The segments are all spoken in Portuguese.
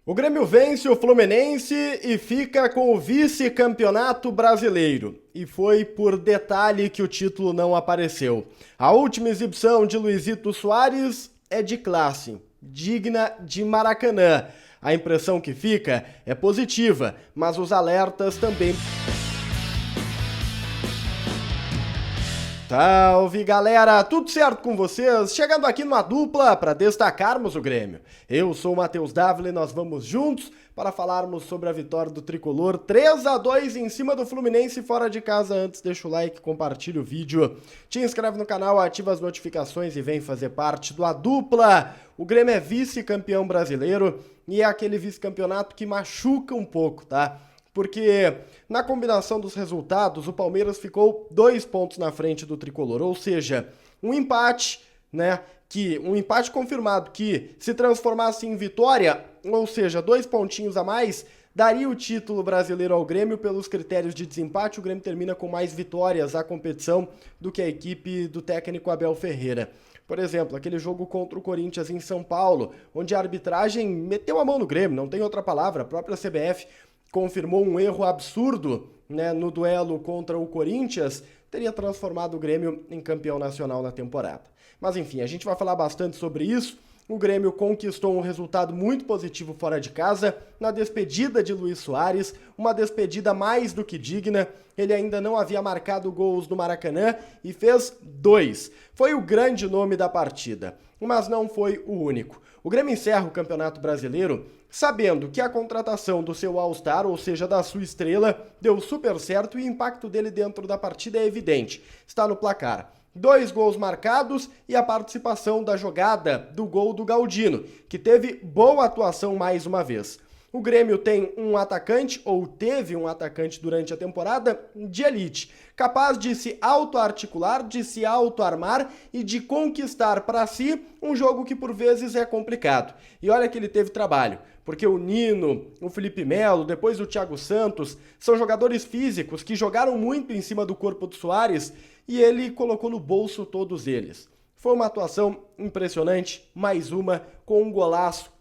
O Grêmio vence o Fluminense e fica com o vice-campeonato brasileiro. E foi por detalhe que o título não apareceu. A última exibição de Luizito Soares é de classe, digna de Maracanã. A impressão que fica é positiva, mas os alertas também. Salve galera, tudo certo com vocês? Chegando aqui numa dupla para destacarmos o Grêmio. Eu sou o Matheus Dávila e nós vamos juntos para falarmos sobre a vitória do Tricolor 3-2 em cima do Fluminense fora de casa. Antes deixa o like, compartilha o vídeo, te inscreve no canal, ativa as notificações e vem fazer parte do A Dupla. O Grêmio é vice-campeão brasileiro e é aquele vice-campeonato que machuca um pouco, tá? Porque na combinação dos resultados, o Palmeiras ficou 2 pontos na frente do Tricolor, ou seja, um empate, né, um empate confirmado que se transformasse em vitória, ou seja, 2 pontinhos a mais, daria o título brasileiro ao Grêmio. Pelos critérios de desempate, o Grêmio termina com mais vitórias à competição do que a equipe do técnico Abel Ferreira. Por exemplo, aquele jogo contra o Corinthians em São Paulo, onde a arbitragem meteu a mão no Grêmio, não tem outra palavra, a própria CBF confirmou um erro absurdo, né, no duelo contra o Corinthians, teria transformado o Grêmio em campeão nacional na temporada. Mas enfim, a gente vai falar bastante sobre isso. O Grêmio conquistou um resultado muito positivo fora de casa, na despedida de Luiz Soares, uma despedida mais do que digna. Ele ainda não havia marcado gols no Maracanã e fez 2. Foi o grande nome da partida, mas não foi o único. O Grêmio encerra o Campeonato Brasileiro sabendo que a contratação do seu All-Star, ou seja, da sua estrela, deu super certo e o impacto dele dentro da partida é evidente. Está no placar. 2 gols marcados e a participação da jogada do gol do Galdino, que teve boa atuação mais uma vez. O Grêmio tem um atacante, ou teve um atacante durante a temporada, de elite, capaz de se auto-articular, de se auto-armar e de conquistar para si um jogo que por vezes é complicado. E olha que ele teve trabalho, porque o Nino, o Felipe Melo, depois o Thiago Santos, são jogadores físicos que jogaram muito em cima do corpo do Soares e ele colocou no bolso todos eles. Foi uma atuação impressionante, mais uma, com um golaço.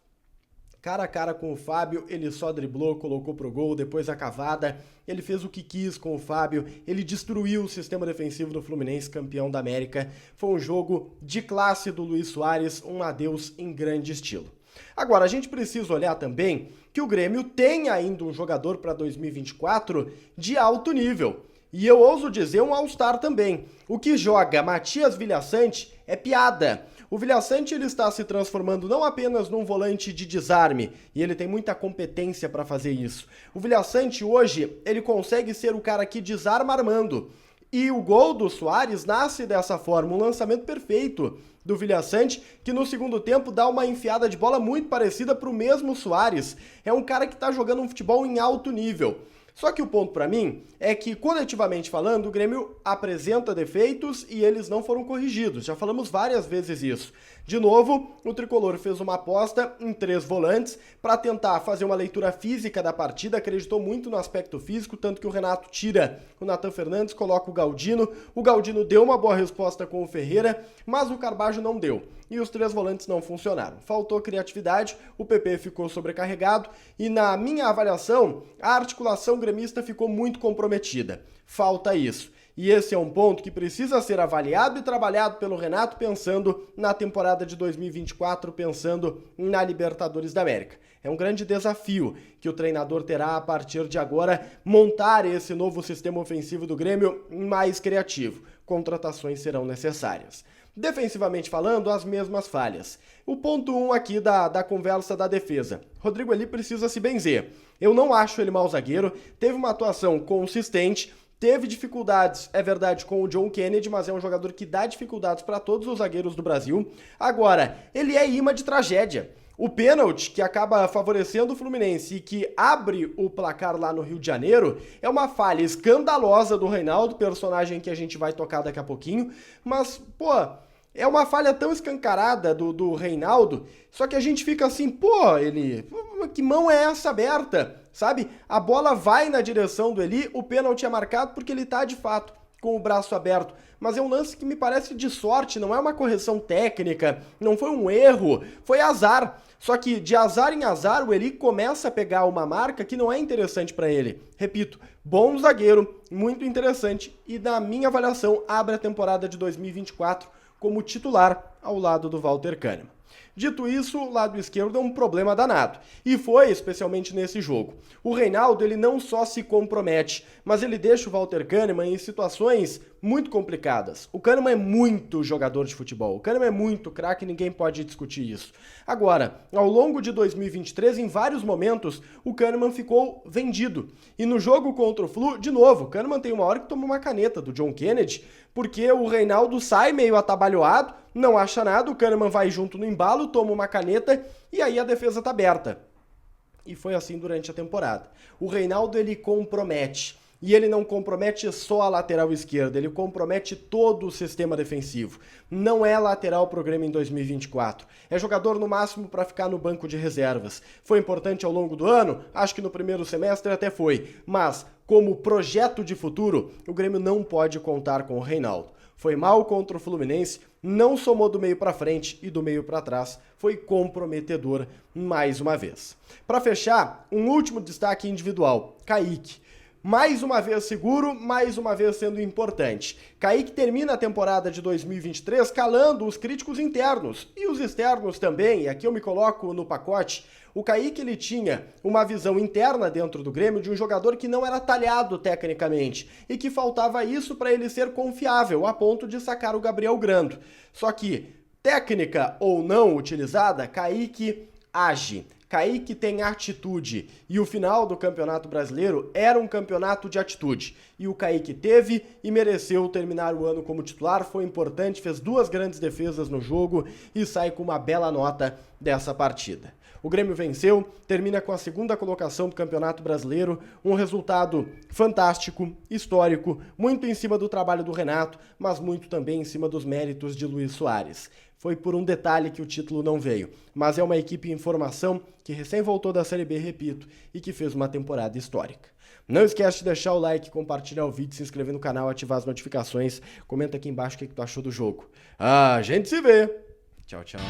Cara a cara com o Fábio, ele só driblou, colocou pro gol, depois a cavada, ele fez o que quis com o Fábio, ele destruiu o sistema defensivo do Fluminense, campeão da América. Foi um jogo de classe do Luiz Soares, um adeus em grande estilo. Agora, a gente precisa olhar também que o Grêmio tem ainda um jogador para 2024 de alto nível. E eu ouso dizer um All-Star também. O que joga Matias Villaçante é piada. O Villaçante ele está se transformando não apenas num volante de desarme, e ele tem muita competência para fazer isso. O Villaçante hoje, ele consegue ser o cara que desarma armando. E o gol do Soares nasce dessa forma, um lançamento perfeito do Villaçante, que no segundo tempo dá uma enfiada de bola muito parecida para o mesmo Soares. É um cara que está jogando um futebol em alto nível. Só que o ponto para mim é que, coletivamente falando, o Grêmio apresenta defeitos e eles não foram corrigidos. Já falamos várias vezes isso. De novo, o Tricolor fez uma aposta em 3 volantes para tentar fazer uma leitura física da partida, acreditou muito no aspecto físico, tanto que o Renato tira o Nathan Fernandes, coloca o Galdino. O Galdino deu uma boa resposta com o Ferreira, mas o Carbajo não deu. E os 3 volantes não funcionaram. Faltou criatividade, o PP ficou sobrecarregado e, na minha avaliação, a articulação gremista ficou muito comprometida. Falta isso. E esse é um ponto que precisa ser avaliado e trabalhado pelo Renato pensando na temporada de 2024, pensando na Libertadores da América. É um grande desafio que o treinador terá a partir de agora, montar esse novo sistema ofensivo do Grêmio mais criativo. Contratações serão necessárias. Defensivamente falando, as mesmas falhas. O ponto 1 aqui da conversa da defesa. Rodrigo Eli precisa se benzer. Eu não acho ele mau zagueiro, teve uma atuação consistente, teve dificuldades, é verdade, com o John Kennedy, mas é um jogador que dá dificuldades para todos os zagueiros do Brasil. Agora, ele é imã de tragédia. O pênalti, que acaba favorecendo o Fluminense e que abre o placar lá no Rio de Janeiro, é uma falha escandalosa do Reinaldo, personagem que a gente vai tocar daqui a pouquinho, mas, pô, é uma falha tão escancarada do Reinaldo, só que a gente fica assim, pô, ele, que mão é essa aberta, sabe? A bola vai na direção do Eli, o pênalti é marcado porque ele tá de fato com o braço aberto, mas é um lance que me parece de sorte, não é uma correção técnica, não foi um erro, foi azar. Só que de azar em azar, o Eli começa a pegar uma marca que não é interessante para ele. Repito, bom zagueiro, muito interessante e, na minha avaliação, abre a temporada de 2024 como titular ao lado do Walter Kahneman. Dito isso, o lado esquerdo é um problema danado, e foi especialmente nesse jogo. O Reinaldo ele não só se compromete, mas ele deixa o Walter Kahneman em situações muito complicadas. O Kahneman é muito jogador de futebol, o Kahneman é muito craque, ninguém pode discutir isso. Agora, ao longo de 2023, em vários momentos, o Kahneman ficou vendido. E no jogo contra o Flu, de novo, o Kahneman tem uma hora que toma uma caneta do John Kennedy, porque o Reinaldo sai meio atabalhoado, não acha nada, o Kahneman vai junto no embalo, toma uma caneta e aí a defesa tá aberta. E foi assim durante a temporada. O Reinaldo ele compromete. E ele não compromete só a lateral esquerda, ele compromete todo o sistema defensivo. Não é lateral pro Grêmio em 2024. É jogador no máximo para ficar no banco de reservas. Foi importante ao longo do ano? Acho que no primeiro semestre até foi. Mas, como projeto de futuro, o Grêmio não pode contar com o Reinaldo. Foi mal contra o Fluminense, não somou do meio para frente e do meio para trás. Foi comprometedor mais uma vez. Para fechar, um último destaque individual, Kaique. Mais uma vez seguro, mais uma vez sendo importante. Kaique termina a temporada de 2023 calando os críticos internos e os externos também, e aqui eu me coloco no pacote. O Kaique ele tinha uma visão interna dentro do Grêmio de um jogador que não era talhado tecnicamente e que faltava isso para ele ser confiável a ponto de sacar o Gabriel Grando. Só que, técnica ou não utilizada, Kaique age. Kaique tem atitude e o final do Campeonato Brasileiro era um campeonato de atitude. E o Kaique teve e mereceu terminar o ano como titular, foi importante, fez 2 grandes defesas no jogo e sai com uma bela nota dessa partida. O Grêmio venceu, termina com a 2ª colocação do Campeonato Brasileiro, um resultado fantástico, histórico, muito em cima do trabalho do Renato, mas muito também em cima dos méritos de Luis Soares. Foi por um detalhe que o título não veio, mas é uma equipe em formação que recém voltou da Série B, repito, e que fez uma temporada histórica. Não esquece de deixar o like, compartilhar o vídeo, se inscrever no canal, ativar as notificações, comenta aqui embaixo o que tu achou do jogo. A gente se vê! Tchau, tchau!